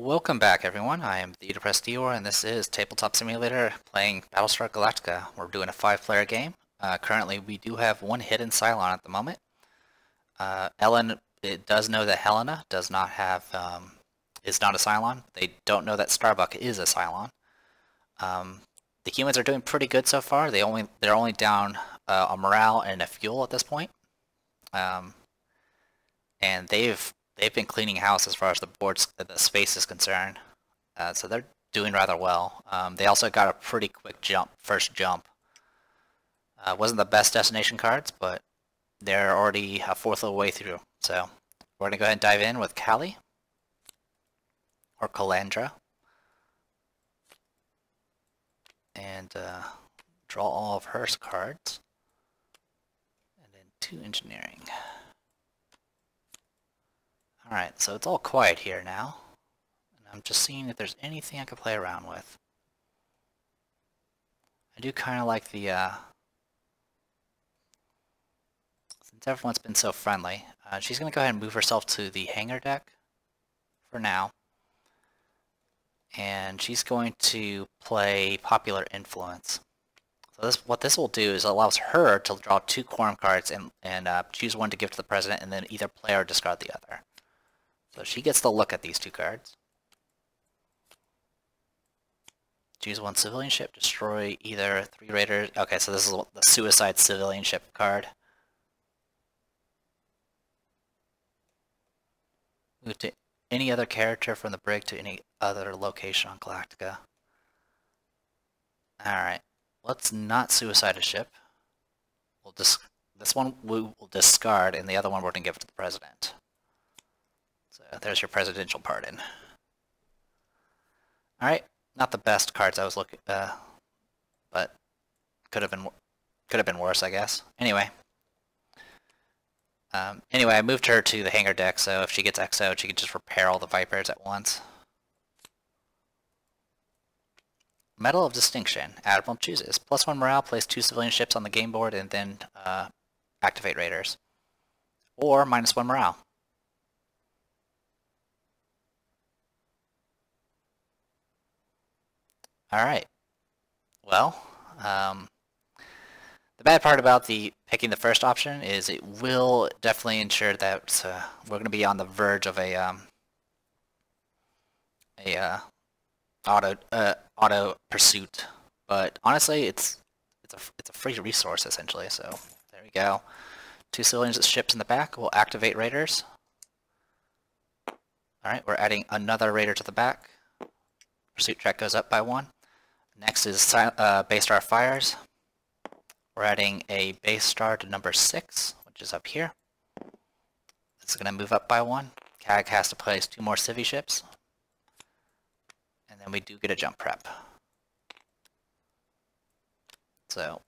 Welcome back, everyone. I am the Depressed Dior, and this is Tabletop Simulator playing Battlestar Galactica. We're doing a 5-player game. Currently, we do have one hidden cylon at the moment. Ellen, it does know that Helena does not have is not a cylon. They don't know that Starbuck is a cylon. The humans are doing pretty good so far. They're only down a morale and a fuel at this point, and they've been cleaning house as far as the space is concerned. So they're doing rather well. They also got a pretty quick first jump. Wasn't the best destination cards, but they're already a fourth of the way through. So we're going to go ahead and dive in with Callie, or Calandra, and draw all of her cards, and then 2 engineering. Alright, so it's all quiet here now, and I'm just seeing if there's anything I could play around with. I do kind of like the, since everyone's been so friendly, she's going to go ahead and move herself to the hangar deck for now, and she's going to play Popular Influence. So what this will do is it allows her to draw 2 quorum cards and choose one to give to the president, and then either play or discard the other. So she gets to look at these 2 cards. Choose 1 civilian ship, destroy either 3 raiders. Okay, so this is the suicide civilian ship card. Move to any other character from the brig to any other location on Galactica. Alright, let's not suicide a ship. This one we will discard, and the other one we're going to give it to the president. So there's your presidential pardon. Alright, not the best cards I was looking, but could have been worse, I guess. Anyway, I moved her to the hangar deck, so if she gets XO'd, she can just repair all the Vipers at once. Medal of Distinction. Admiral chooses. +1 morale, place 2 civilian ships on the game board, and then activate raiders. Or -1 morale. Alright. Well, the bad part about picking the first option is it will definitely ensure that we're going to be on the verge of a auto pursuit. But honestly, it's a free resource essentially. So there we go. 2 civilian ships in the back. We'll activate raiders. All right, we're adding another raider to the back. Pursuit check goes up by 1. Next is base star fires. We're adding a base star to number 6, which is up here. It's going to move up by 1. CAG has to place 2 more civvy ships. And then we do get a jump prep. So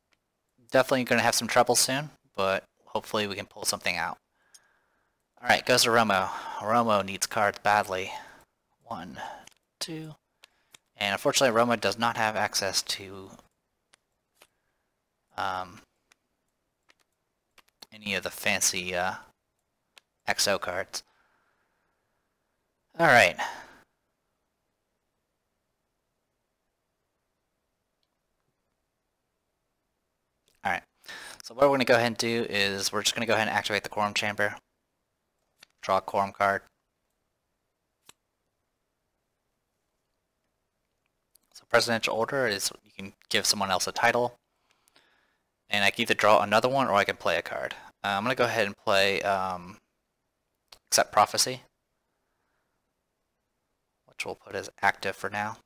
definitely going to have some trouble soon, but hopefully we can pull something out. Alright, goes to Romo. Romo needs cards badly. 1, 2... And unfortunately, Roma does not have access to any of the fancy XO cards. Alright. Alright. So what we're going to go ahead and do is we're just going to go ahead and activate the quorum chamber. Draw a quorum card. Presidential order is you can give someone else a title, and I can either draw another one or I can play a card. I'm going to go ahead and play Accept Prophecy, which we'll put as active for now.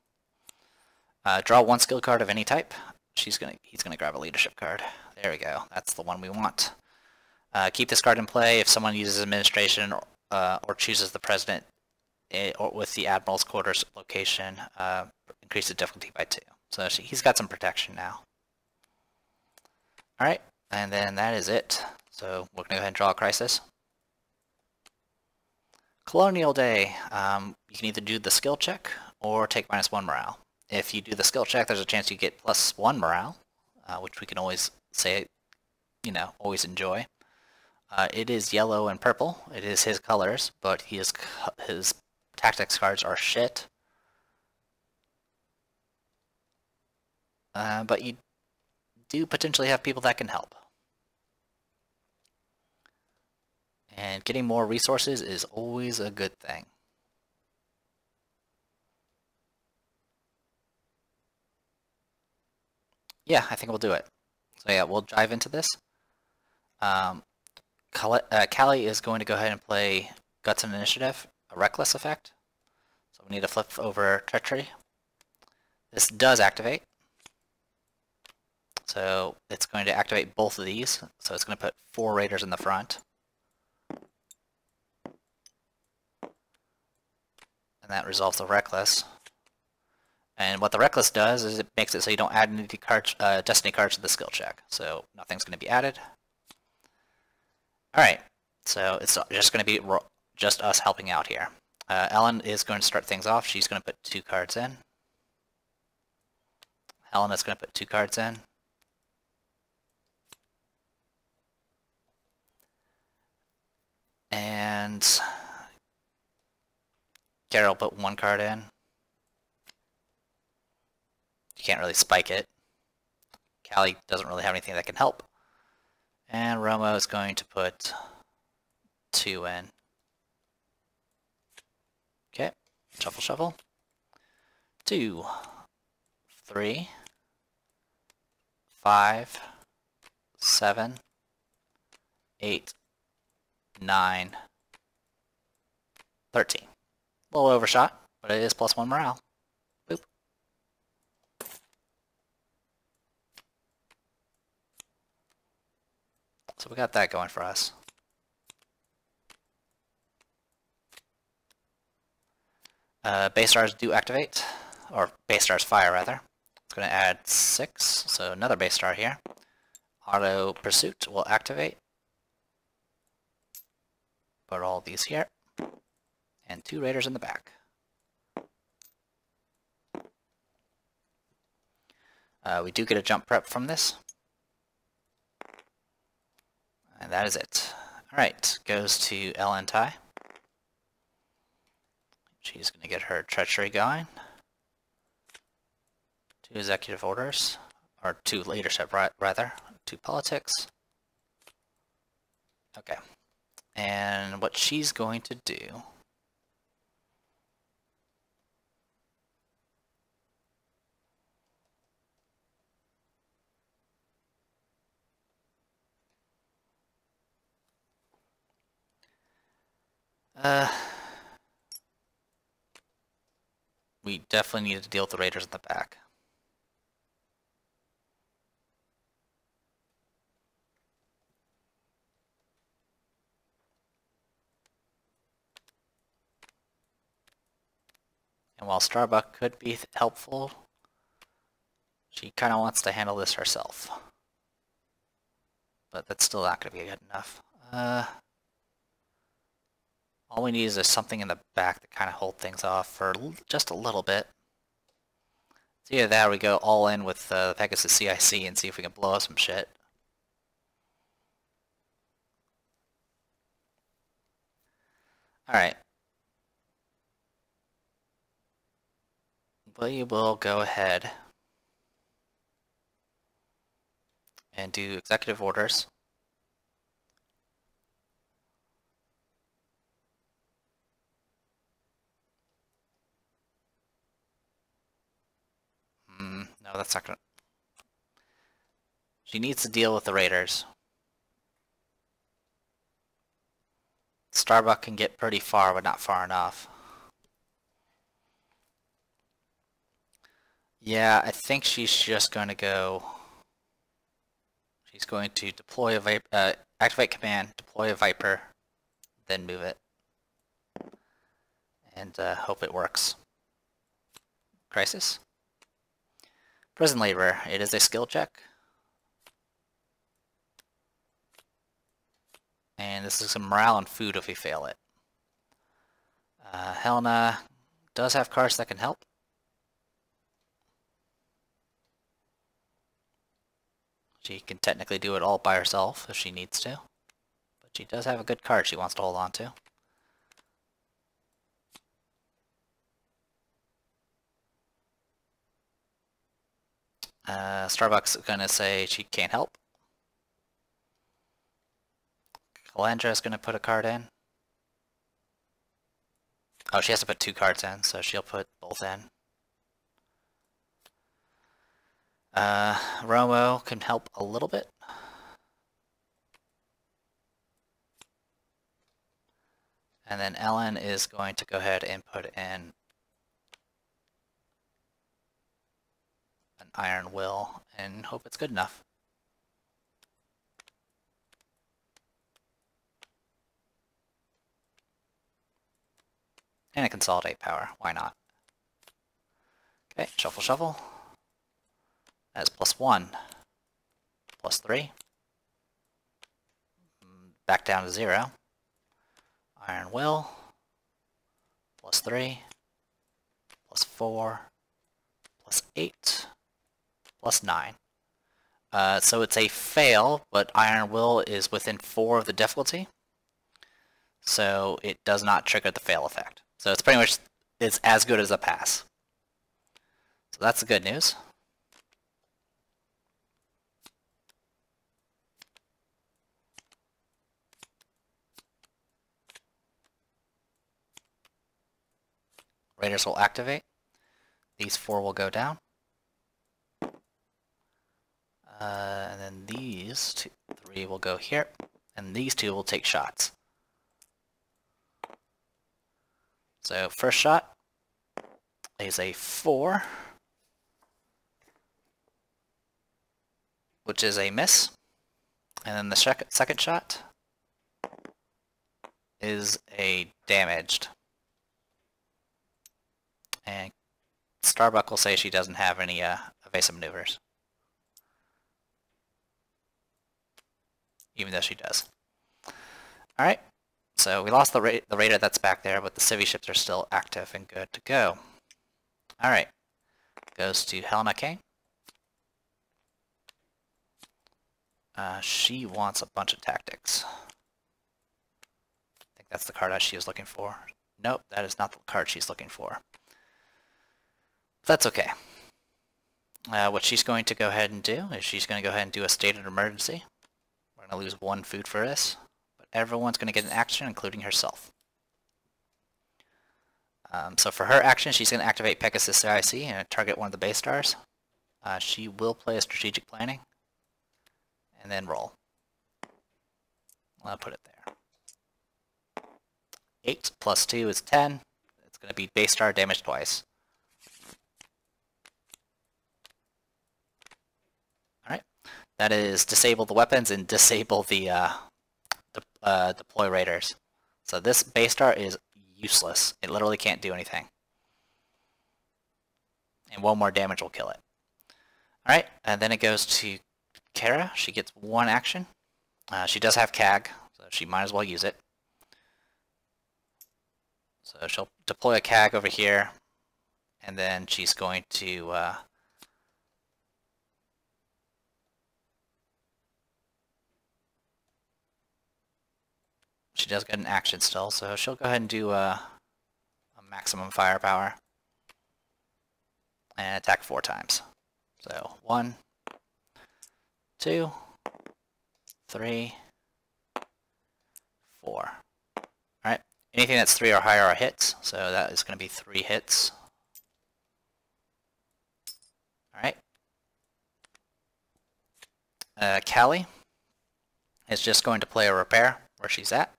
Draw 1 skill card of any type. He's gonna grab a leadership card. There we go. That's the one we want. Keep this card in play if someone uses administration or chooses the president or with the admiral's quarters location. Increase the difficulty by 2. So he's got some protection now. Alright, and then that is it. So we're going to go ahead and draw a crisis. Colonial Day. You can either do the skill check or take -1 morale. If you do the skill check, there's a chance you get +1 morale, which we can always say, always enjoy. It is yellow and purple. It is his colors, but his Tactics cards are shit. But you do potentially have people that can help. And getting more resources is always a good thing. Yeah, I think we'll do it. So yeah, we'll dive into this. Callie is going to go ahead and play Guts and Initiative, a Reckless effect. So we need to flip over Treachery. This does activate. So it's going to activate both of these. So it's going to put 4 Raiders in the front. And that resolves the Reckless. And what the Reckless does is it makes it so you don't add any Destiny cards to the skill check. So nothing's going to be added. Alright, so it's just going to be just us helping out here. Ellen is going to start things off. She's going to put 2 cards in. Helen is going to put 2 cards in. And Garrett will put 1 card in. You can't really spike it. Callie doesn't really have anything that can help. And Romo is going to put 2 in. Okay, shuffle, shuffle. 2, 3, 5, 7, 8, 9, 13. A little overshot, but it is +1 morale. Boop. So we got that going for us. Base stars do activate, or base stars fire rather. It's going to add 6, so another base star here. Auto pursuit will activate. Put all these here. And 2 Raiders in the back. We do get a jump prep from this. And that is it. Alright, goes to Ellen Ty. She's going to get her treachery going. 2 executive orders, or 2 leadership rather, 2 politics. Okay. And what she's going to do we definitely need to deal with the Raiders in the back. And while Starbuck could be helpful, she kind of wants to handle this herself. But that's still not going to be good enough. All we need is something in the back to kind of hold things off for just a little bit. It's either that or we go all in with the Pegasus CIC and see if we can blow up some shit. Alright. We will go ahead and do executive orders. No, that's not gonna... She needs to deal with the Raiders. Starbuck can get pretty far, but not far enough. Yeah, I think she's just going to go... She's going to deploy a Viper, activate command, deploy a Viper, then move it. And hope it works. Crisis. Prison labor. It is a skill check. And this is some morale and food if we fail it. Helena does have cards that can help. She can technically do it all by herself if she needs to. But she does have a good card she wants to hold on to. Starbucks is going to say she can't help. Calandra is going to put a card in. Oh, she has to put 2 cards in, so she'll put both in. Romo can help a little bit. And then Ellen is going to go ahead and put in an Iron Will and hope it's good enough. And a Consolidate Power, why not? Okay, shuffle, shuffle. That is +1, +3. Back down to 0. Iron Will, +3, +4, +8, +9. So it's a fail, but Iron Will is within 4 of the difficulty. So it does not trigger the fail effect. So it's pretty much, it's as good as a pass. So that's the good news. Raiders will activate. These 4 will go down. And then these 3 will go here. And these 2 will take shots. So first shot is a 4, which is a miss. And then the second shot is a damaged. And Starbuck will say she doesn't have any evasive maneuvers. Even though she does. Alright, so we lost the raider that's back there, but the civvy ships are still active and good to go. Alright, goes to Helen Mccain. She wants a bunch of tactics. I think that's the card that she was looking for. Nope, that is not the card she's looking for. That's okay. What she's going to go ahead and do is she's going to go ahead and do a state of emergency. We're going to lose 1 food for this, but everyone's going to get an action, including herself. So for her action, she's going to activate Pegasus CIC and target one of the base stars. She will play a strategic planning, and then roll. I'll put it there. 8 plus 2 is 10. It's going to be base star damaged twice. Alright, that is disable the weapons and disable the deploy raiders. So this base star is useless. It literally can't do anything. And 1 more damage will kill it. Alright, and then it goes to Kara. She gets 1 action. She does have CAG, so she might as well use it. So she'll deploy a CAG over here, and then she's going to she does get an action still, so she'll go ahead and do a maximum firepower and attack 4 times. So 1, 2, 3, 4. Alright, anything that's 3 or higher are hits, so that is going to be 3 hits. Alright. Callie is just going to play a repair where she's at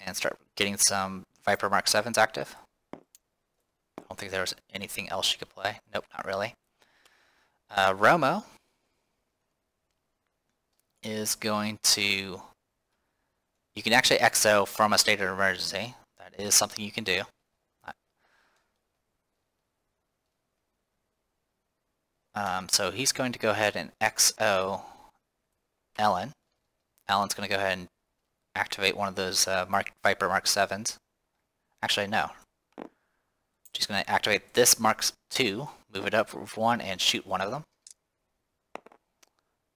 and start getting some Viper Mark 7s active. I don't think there was anything else she could play. Nope, not really. Romo is going to... You can actually XO from a state of emergency. That is something you can do. So he's going to go ahead and XO Ellen. Ellen's going to go ahead and activate one of those Viper Mark 7s. Actually, no. She's going to activate this Mark 2, move it up with 1, and shoot one of them.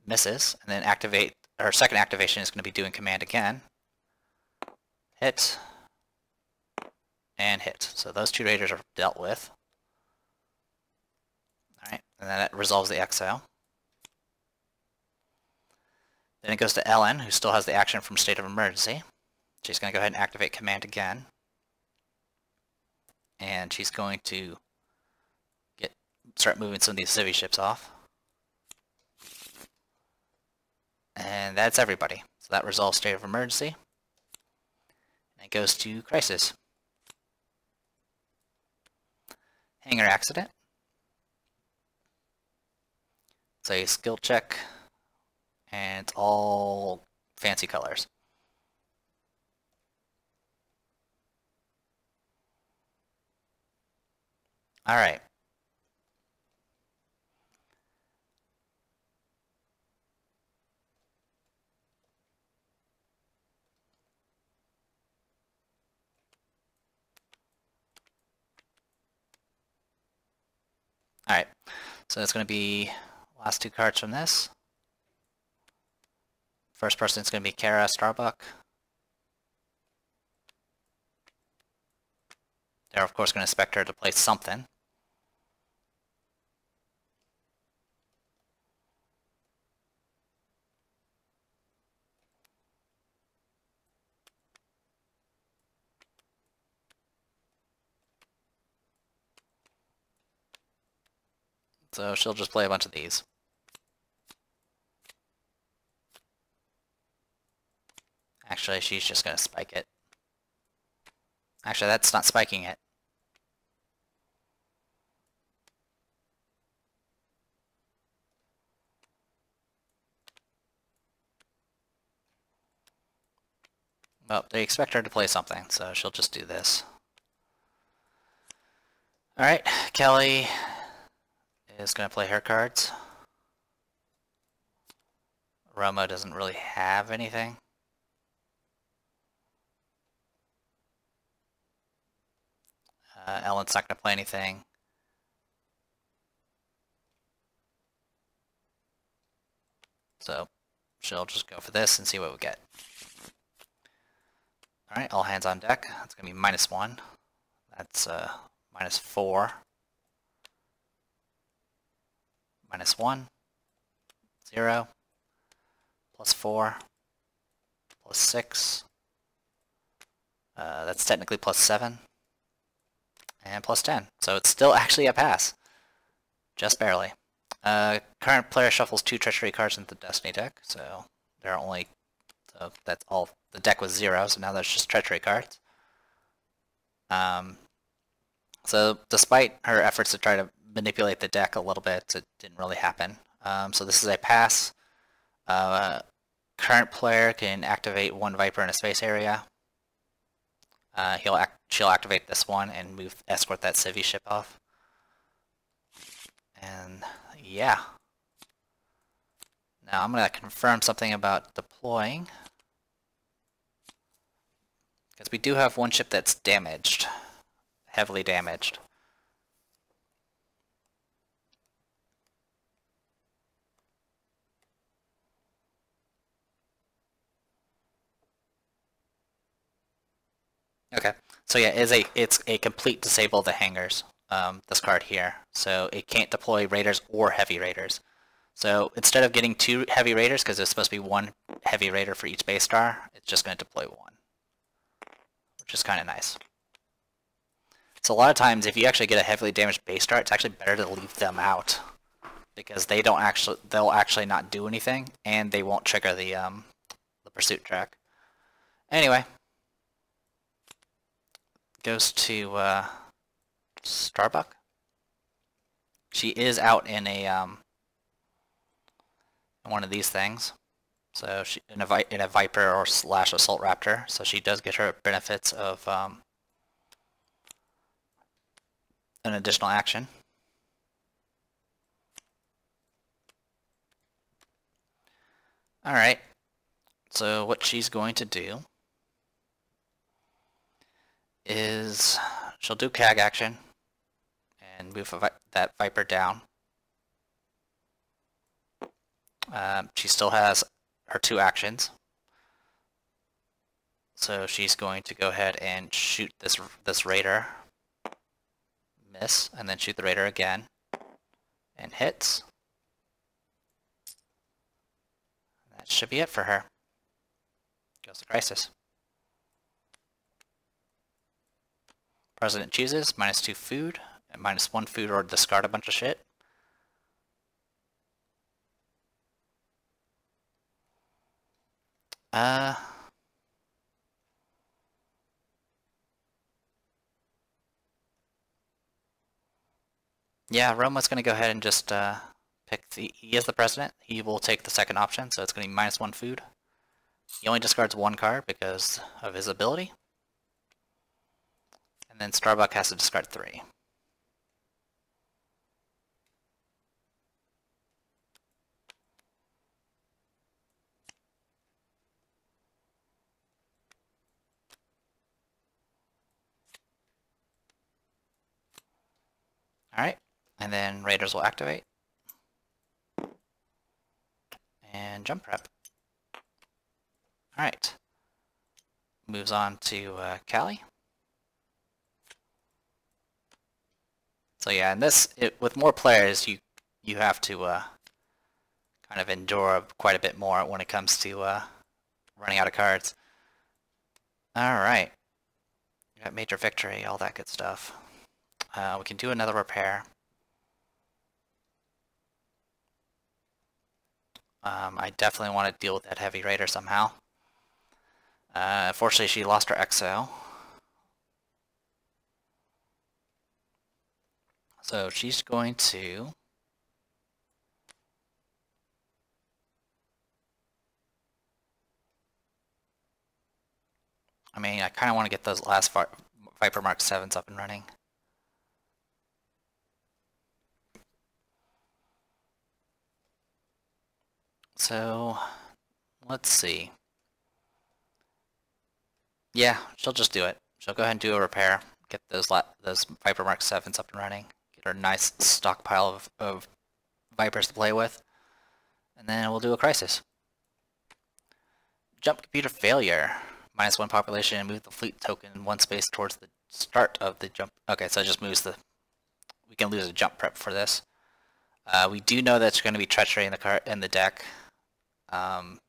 Misses, and then activate, her second activation is going to be doing command again. Hit, and hit. So those 2 raiders are dealt with. Alright, and then it resolves the exo. Then it goes to Ellen, who still has the action from state of emergency. She's going to go ahead and activate command again. And she's going to start moving some of these civvy ships off. And that's everybody. So that resolves state of emergency. And it goes to crisis. Hangar accident. It's a skill check. And it's all fancy colors. Alright. Alright, so that's going to be last two cards from this. First person is going to be Kara Starbuck. They're of course going to expect her to play something. So she'll just play a bunch of these. Actually, she's just going to spike it. Actually, that's not spiking it. Well, they expect her to play something, so she'll just do this. Alright, Kelly is going to play her cards. Roma doesn't really have anything. Ellen's not going to play anything. So she'll just go for this and see what we get. Alright, all hands on deck. That's going to be -1. That's -4. -1. 0. +4. +6. That's technically +7. And +10. So it's still actually a pass. Just barely. Current player shuffles 2 treachery cards into the Destiny deck, so there are only... So that's all. The deck was 0, so now there's just treachery cards. So despite her efforts to try to manipulate the deck a little bit, it didn't really happen. So this is a pass. Current player can activate 1 Viper in a space area. She'll activate this one and escort that civvy ship off. And yeah. Now I'm going to confirm something about deploying. Because we do have 1 ship that's damaged. Heavily damaged. Okay, so yeah, it's a complete disable the hangars, this card here. So it can't deploy raiders or heavy raiders. So instead of getting 2 heavy raiders, because there's supposed to be 1 heavy raider for each base star, it's just going to deploy 1. Which is kind of nice. So a lot of times, if you actually get a heavily damaged base star, it's actually better to leave them out. Because they'll actually not do anything, and they won't trigger the pursuit track. Anyway. Goes to Starbuck. She is out in a one of these things, so she in a Viper or / Assault Raptor. So she does get her benefits of an additional action. All right. So what she's going to do is she'll do CAG action and move that Viper down. She still has her 2 actions, so she's going to go ahead and shoot this raider, miss, and then shoot the raider again, And hits. That should be it for her. Goes to Crisis. President chooses -2 food, and -1 food or discard a bunch of shit. Yeah, Roma's going to go ahead and just pick the... He is the president. He will take the second option, so it's going to be -1 food. He only discards 1 card because of his ability. And then Starbuck has to discard 3. Alright, and then Raiders will activate. And jump prep. Alright. Moves on to Callie. So yeah, in this, with more players, you have to kind of endure quite a bit more when it comes to running out of cards. Alright. Got major victory, all that good stuff. We can do another repair. I definitely want to deal with that heavy raider somehow. Unfortunately, she lost her exo. So she's going to... I mean, I kind of want to get those last Viper Mark 7s up and running. So, let's see. Yeah, she'll just do it. She'll go ahead and do a repair, get those Viper Mark 7s up and running, get her a nice stockpile of Vipers to play with, and then we'll do a Crisis. Jump computer failure. -1 population and move the fleet token 1 space towards the start of the jump. Okay, so it just moves the... We can lose a jump prep for this. We do know that there's going to be treachery in the deck. And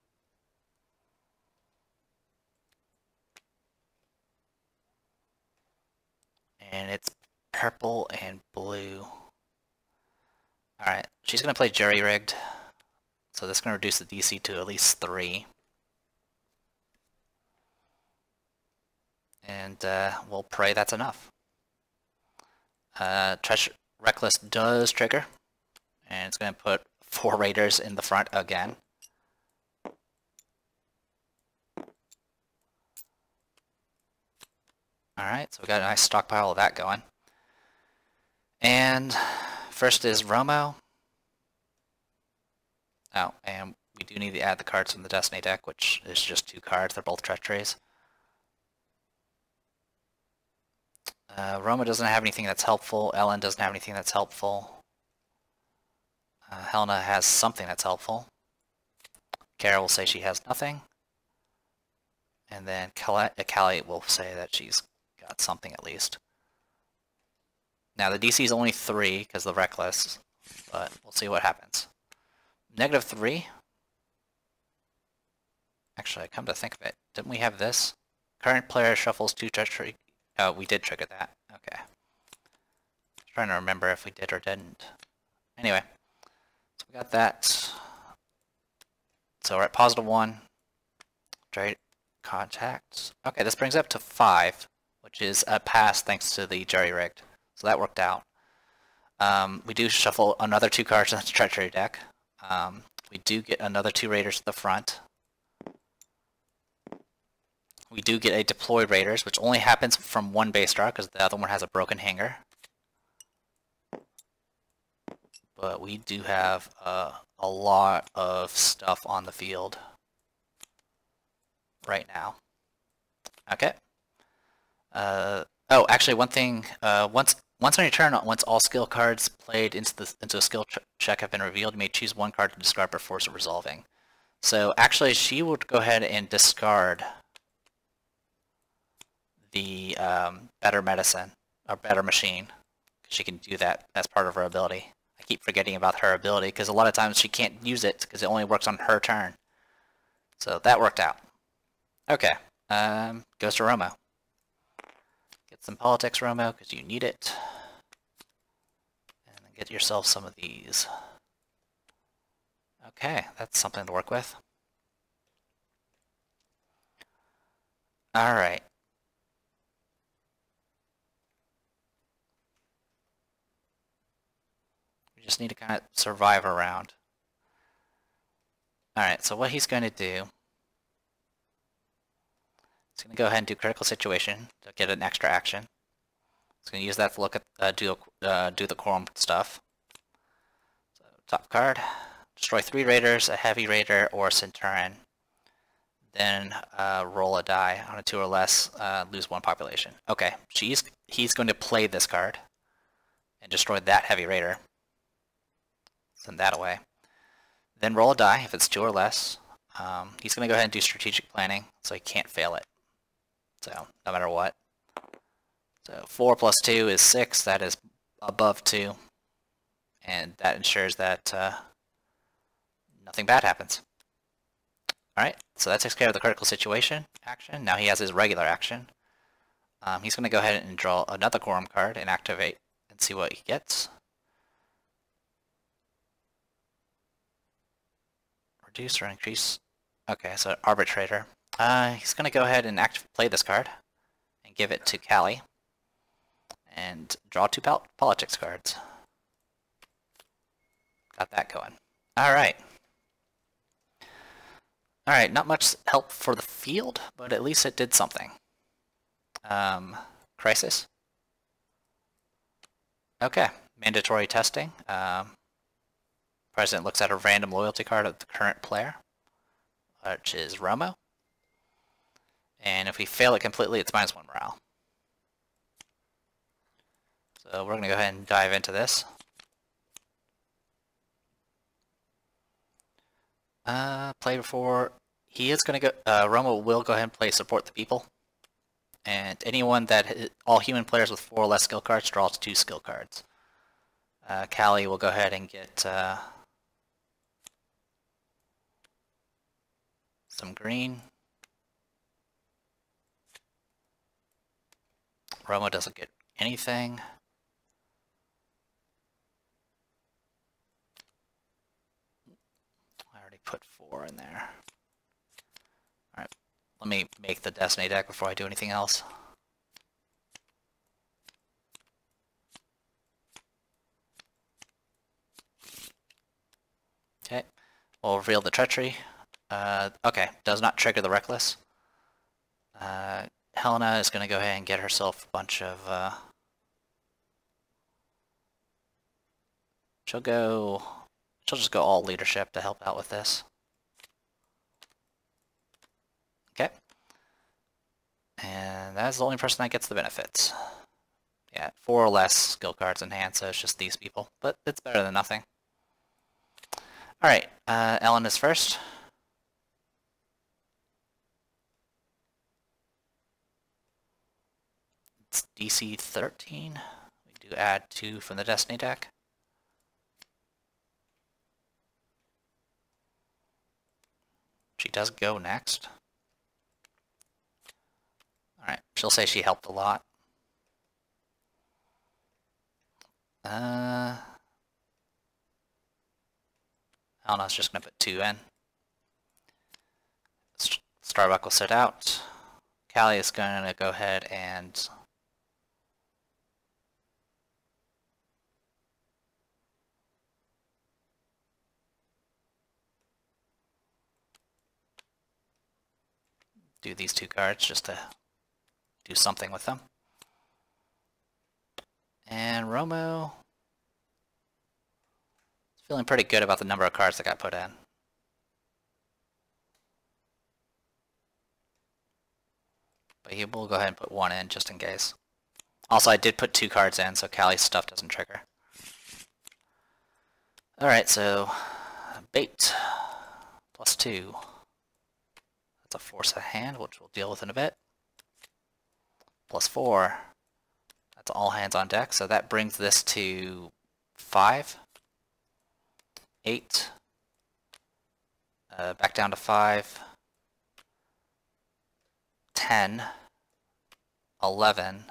it's purple and blue. Alright, she's going to play Jury-Rigged. So this is going to reduce the DC to at least 3. And we'll pray that's enough. Reckless does trigger. And it's going to put 4 Raiders in the front again. Alright, so we got a nice stockpile of that going. And first is Romo. Oh, and we do need to add the cards from the Destiny deck, which is just 2 cards. They're both treacheries. Romo doesn't have anything that's helpful. Ellen doesn't have anything that's helpful. Helena has something that's helpful. Kara will say she has nothing. And then Callie will say that she's got something at least. Now the DC is only 3 because of the Reckless, but we'll see what happens. -3. Actually, I come to think of it, didn't we have this? Current player shuffles 2 treachery. Oh, we did trigger that. Okay. Trying to remember if we did or didn't. Anyway, so we got that. So we're at +1. Trade contacts. Okay, this brings up to 5, which is a pass thanks to the Jury-Rigged. So that worked out. We do shuffle another 2 cards in the treachery deck. We do get another 2 Raiders to the front. We do get a deployed Raiders, which only happens from 1 base draw because the other one has a broken hanger. But we do have a lot of stuff on the field right now. Okay. Oh, actually, one thing. Once on your turn, once all skill cards played into a skill check have been revealed, you may choose 1 card to discard for force of resolving. So actually, she would go ahead and discard the Better Medicine or Better Machine. She can do that as part of her ability. I keep forgetting about her ability, because a lot of times she can't use it because it only works on her turn. So that worked out. Okay, goes to Romo. Get some politics, Romo, because you need it. And then get yourself some of these. Okay, that's something to work with. Alright. We just need to kind of survive around. Alright, so what he's going to do, he's going to go ahead and do critical situation to get an extra action. He's going to use that to look at do the quorum stuff. So top card, destroy 3 raiders, a heavy raider, or a centurion. Then roll a die on a 2 or less, lose 1 population. Okay, he's going to play this card and destroy that heavy raider. Send that away. Then roll a die if it's 2 or less. He's going to go ahead and do strategic planning, so he can't fail it. So, no matter what. So 4 plus 2 is 6, that is above 2. And that ensures that nothing bad happens. Alright, so that takes care of the critical situation action. Now he has his regular action. He's going to go ahead and draw another quorum card and activate and see what he gets. Reduce or increase. Okay, so arbitrator. He's going to go ahead and play this card and give it to Callie. And draw 2 politics cards. Got that going. Alright. Alright, not much help for the field, but at least it did something. Crisis. Okay, mandatory testing. President looks at a random loyalty card of the current player, which is Romo. And if we fail it completely, it's -1 morale. So we're going to go ahead and dive into this. Play before. He is going to go. Romo will go ahead and play support the people. And anyone that all human players with 4 or less skill cards draws 2 skill cards. Callie will go ahead and get some green. Romo doesn't get anything. I already put 4 in there. Alright, let me make the Destiny deck before I do anything else. Okay, we'll reveal the treachery. Okay, does not trigger the reckless. Helena is going to go ahead and get herself a bunch of... She'll just go all leadership to help out with this. Okay. And that's the only person that gets the benefits. Yeah, 4 or less skill cards in hand, so it's just these people. But it's better than nothing. Alright, Ellen is first. It's DC 13. We do add 2 from the Destiny deck. She does go next. Alright, she'll say she helped a lot. Elena's just going to put 2 in. Starbuck will sit out. Callie is going to go ahead and do these 2 cards just to do something with them. And Romo is feeling pretty good about the number of cards that got put in. But he will go ahead and put 1 in just in case. Also, I did put 2 cards in, so Callie's stuff doesn't trigger. Alright, so bait +2. That's a force of hand, which we'll deal with in a bit. +4. That's all hands on deck, so that brings this to 5. 8, back down to 5, 10, 11,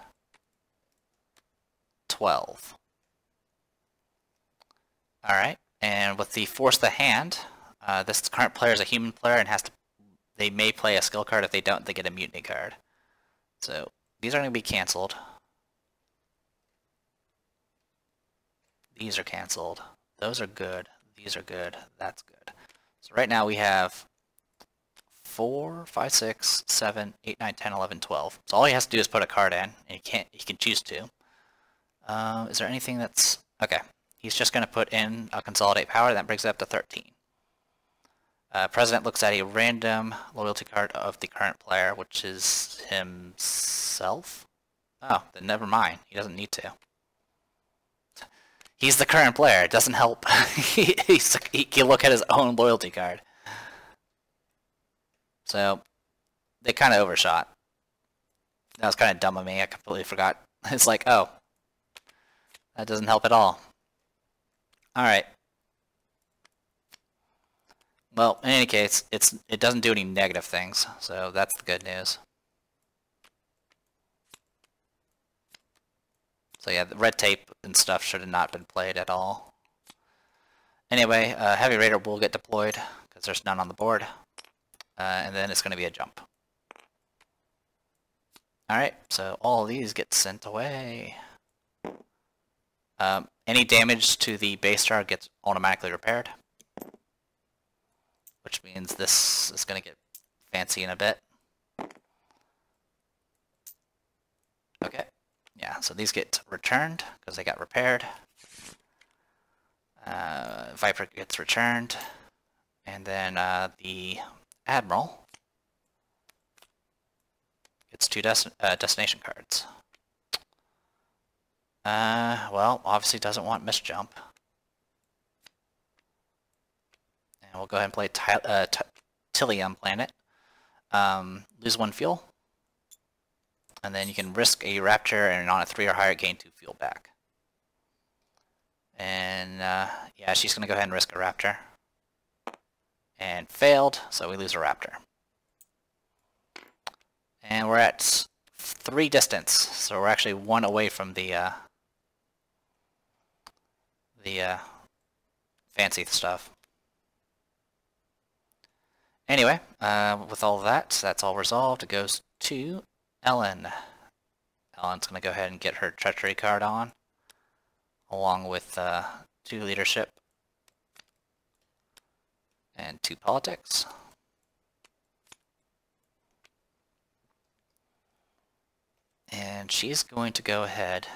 12. Alright, and with the Force the Hand, this current player is a human player and they may play a skill card. If they don't, they get a mutiny card. So these are going to be cancelled. These are cancelled. Those are good. These are good. That's good. So right now we have 4, 5, 6, 7, 8, 9, 10, 11, 12. So all he has to do is put a card in, and he can choose to. Is there anything that's... Okay. He's just going to put in a Consolidate Power. That brings it up to 13. President looks at a random loyalty card of the current player, which is himself. Oh, then never mind. He doesn't need to. He's the current player. It doesn't help. He can look at his own loyalty card. So, they kind of overshot. That was kind of dumb of me. I completely forgot. It's like, oh, that doesn't help at all. Alright. Well, in any case, it doesn't do any negative things, so that's the good news. So yeah, the red tape and stuff should have not been played at all. Anyway, Heavy Raider will get deployed, because there's none on the board. And then it's going to be a jump. Alright, so all of these get sent away. Any damage to the base star gets automatically repaired. Which means this is going to get fancy in a bit. Okay. Yeah, so these get returned because they got repaired. Viper gets returned. And then the Admiral gets 2 destination cards. Well, obviously doesn't want Misjump. And we'll go ahead and play Tilium Planet. Lose 1 fuel. And then you can risk a Raptor, and on a 3 or higher gain 2 fuel back. And yeah, she's going to go ahead and risk a Raptor. And failed, so we lose a Raptor. And we're at 3 distance, so we're actually 1 away from the fancy stuff. Anyway, with all of that, that's all resolved. It goes to Ellen. Ellen's going to go ahead and get her treachery card on, along with 2 leadership and 2 politics. And she's going to go ahead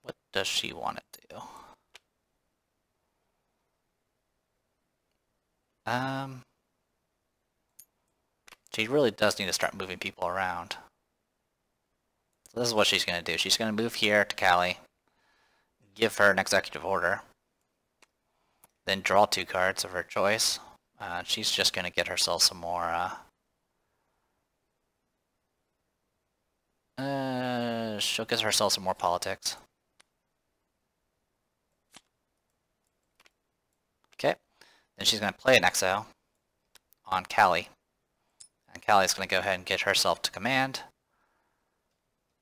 what does she want to do? She really does need to start moving people around. So this is what she's going to do. She's going to move here to Cali, give her an executive order, then draw 2 cards of her choice. She's just going to get herself some more she'll get herself some more politics. Okay, then she's going to play an exile on Cali. And Cali's going to go ahead and get herself to command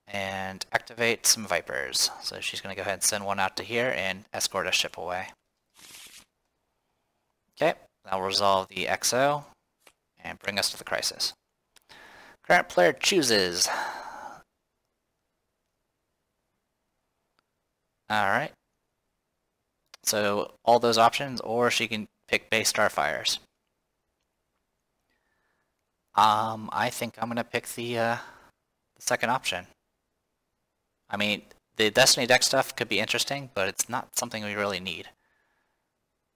and activate some Vipers. So she's going to go ahead and send one out to here and escort a ship away. Okay, that'll resolve the XO and bring us to the crisis. Current player chooses. Alright. So all those options, or she can pick base Starfires. I think I'm gonna pick the second option. I mean, the Destiny deck stuff could be interesting, but it's not something we really need.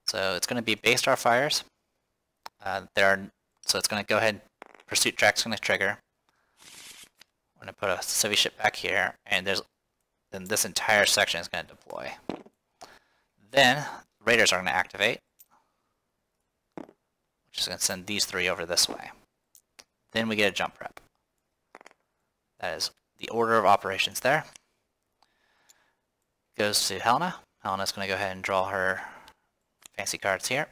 So it's gonna be base Starfires. So it's gonna go ahead. Pursuit track's gonna trigger. I'm gonna put a civvy ship back here, and then this entire section is gonna deploy. Then Raiders are gonna activate, which Just going to send these 3 over this way. Then we get a jump rep. That is the order of operations there. Goes to Helena. Helena's going to go ahead and draw her fancy cards here.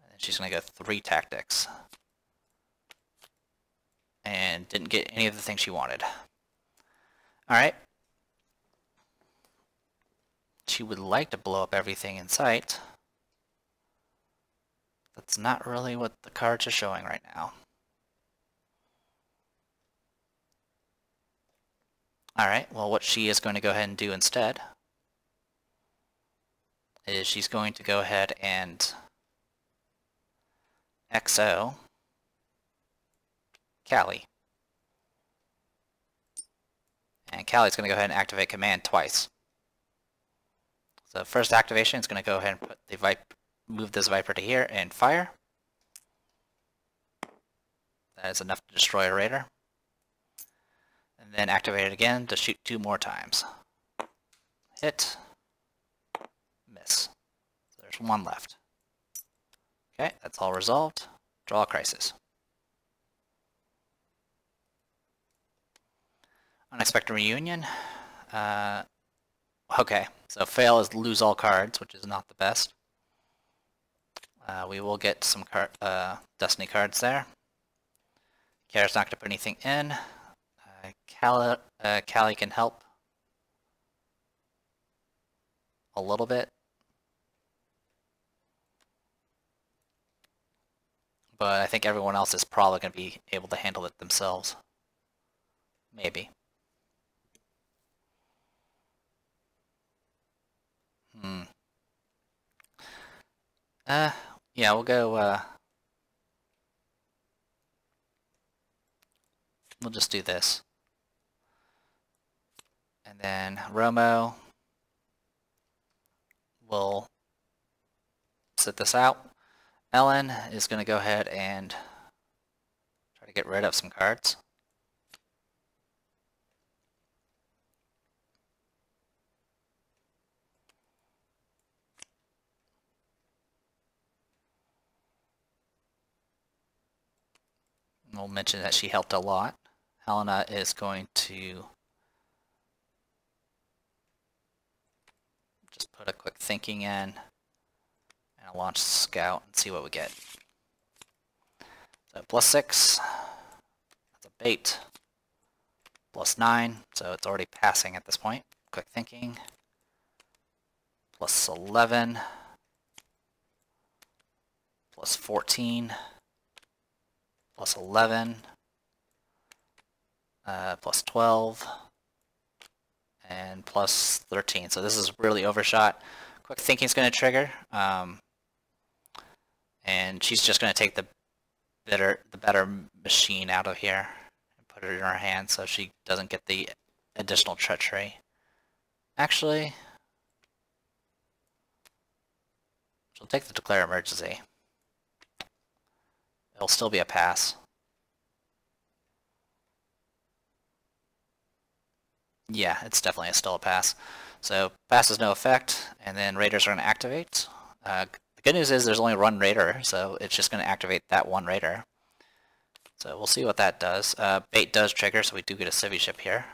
And she's going to go 3 tactics. And didn't get any of the things she wanted. Alright. She would like to blow up everything in sight. That's not really what the cards are showing right now. Alright, well what she is going to go ahead and do instead is she's going to go ahead and XO Callie. And Callie's going to go ahead and activate command twice. So first activation is going to go ahead and put the move this Viper to here and fire. That is enough to destroy a Raider. And then activate it again to shoot 2 more times. Hit. Miss. So there's 1 left. Okay, that's all resolved. Draw a crisis. Unexpected reunion. Okay, so fail is lose all cards, which is not the best. We will get some Destiny cards there. Kara's not going to put anything in. Callie can help a little bit. But I think everyone else is probably going to be able to handle it themselves. Maybe. Yeah, we'll go, we'll just do this. And then Romo will sit this out. Ellen is going to go ahead and try to get rid of some cards. We'll mention that she helped a lot. Helena is going to just put a quick thinking in, and I'll launch Scout and see what we get. So +6, that's a bait. +9, so it's already passing at this point. Quick thinking. +11, +14. +11, +12, and +13. So this is really overshot. Quick thinking is going to trigger, and she's just going to take the better machine out of here and put it in her hand so she doesn't get the additional treachery. Actually, she'll take the declare emergency. It'll still be a pass. Yeah, it's definitely still a pass. So pass has no effect, and then Raiders are going to activate. The good news is there's only 1 Raider, so it's just going to activate that 1 Raider. So we'll see what that does. Bait does trigger, so we do get a civvy ship here.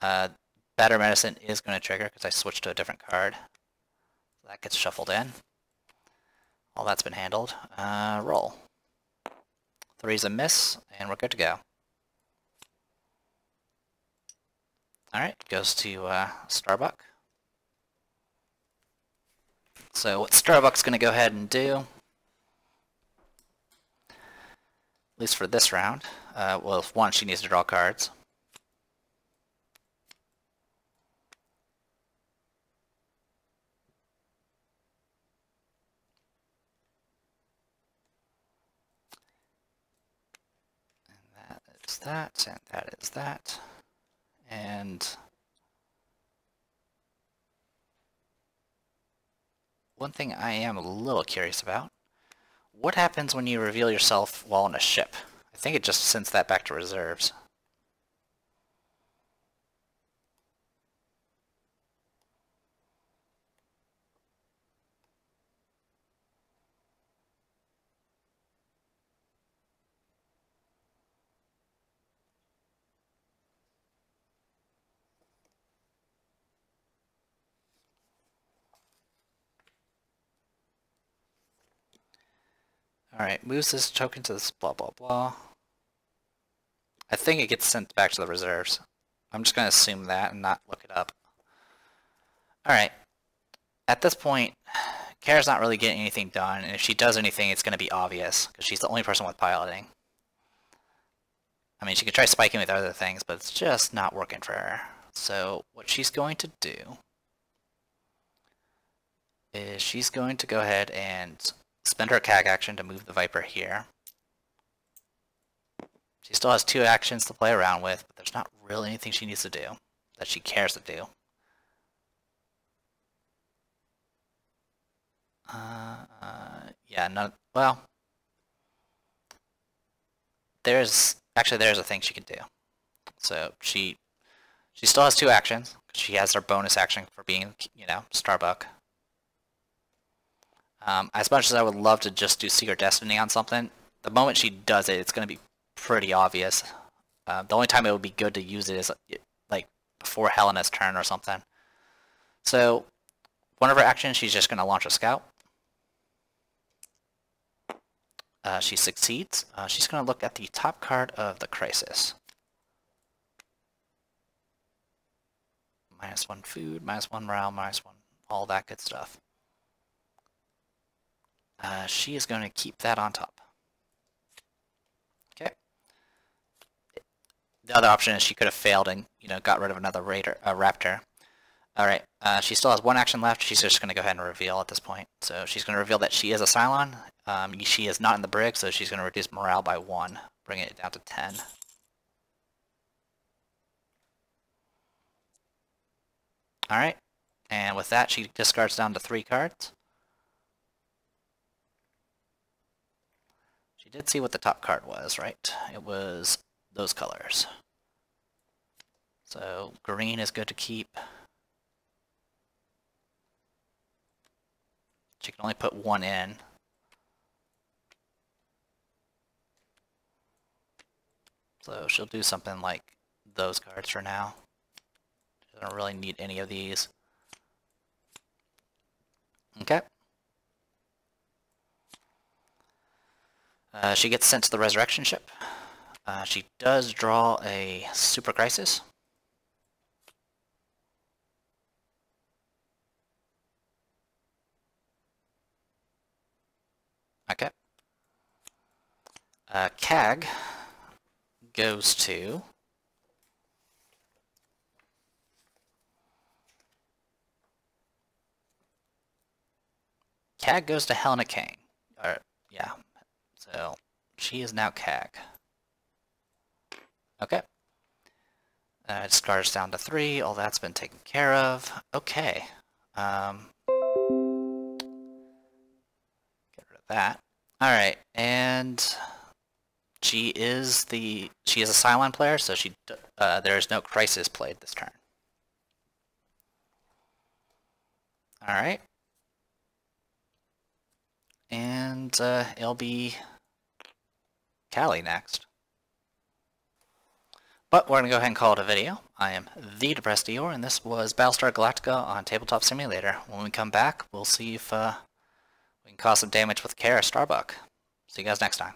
Better Medicine is going to trigger because I switched to a different card. So that gets shuffled in. All that's been handled. Roll. 3's a miss, and we're good to go. Alright, goes to Starbuck. So what Starbuck's going to go ahead and do, at least for this round, well, one, she needs to draw cards. That, and that is that. And one thing I am a little curious about, what happens when you reveal yourself while on a ship? I think it just sends that back to reserves. Alright, moves this token to this blah blah blah. I think it gets sent back to the reserves. I'm just going to assume that and not look it up. Alright, at this point, Kara's not really getting anything done, and if she does anything, it's going to be obvious, because she's the only person with piloting. I mean, she could try spiking with other things, but it's just not working for her. So what she's going to do is she's going to go ahead and spend her CAG action to move the Viper here. She still has 2 actions to play around with, but there's not really anything she needs to do that she cares to do. Yeah, no, well, there's a thing she can do. So she still has 2 actions. She has her bonus action for being, you know, Starbuck. As much as I would love to just do Secret Destiny on something, the moment she does it, it's going to be pretty obvious. The only time it would be good to use it is like before Helena's turn or something. So one of her actions, she's just going to launch a scout. She succeeds. She's going to look at the top card of the Crisis. -1 food, -1 morale, -1, all that good stuff. She is going to keep that on top. Okay. The other option is she could have failed and, you know, got rid of another raptor. Alright, she still has 1 action left. She's just going to go ahead and reveal at this point. So she's going to reveal that she is a cylon. She is not in the brig, so she's going to reduce morale by 1, bringing it down to 10. Alright, and with that she discards down to 3 cards. She did see what the top card was, right? It was those colors. So green is good to keep. She can only put 1 in. So she'll do something like those cards for now. She doesn't really need any of these. Okay. She gets sent to the resurrection ship. She does draw a Super Crisis. Okay. CAG goes to Helen Mccain. Yeah. So she is now CAG. Okay. Discards down to 3. All that's been taken care of. Okay. Get rid of that. Alright, and she is a cylon player, so there is no Crisis played this turn. Alright. And it'll be Callie next. But we're going to go ahead and call it a video. I am the Depressed Eeyore, and this was Battlestar Galactica on Tabletop Simulator. When we come back, we'll see if we can cause some damage with Kara Starbuck. See you guys next time.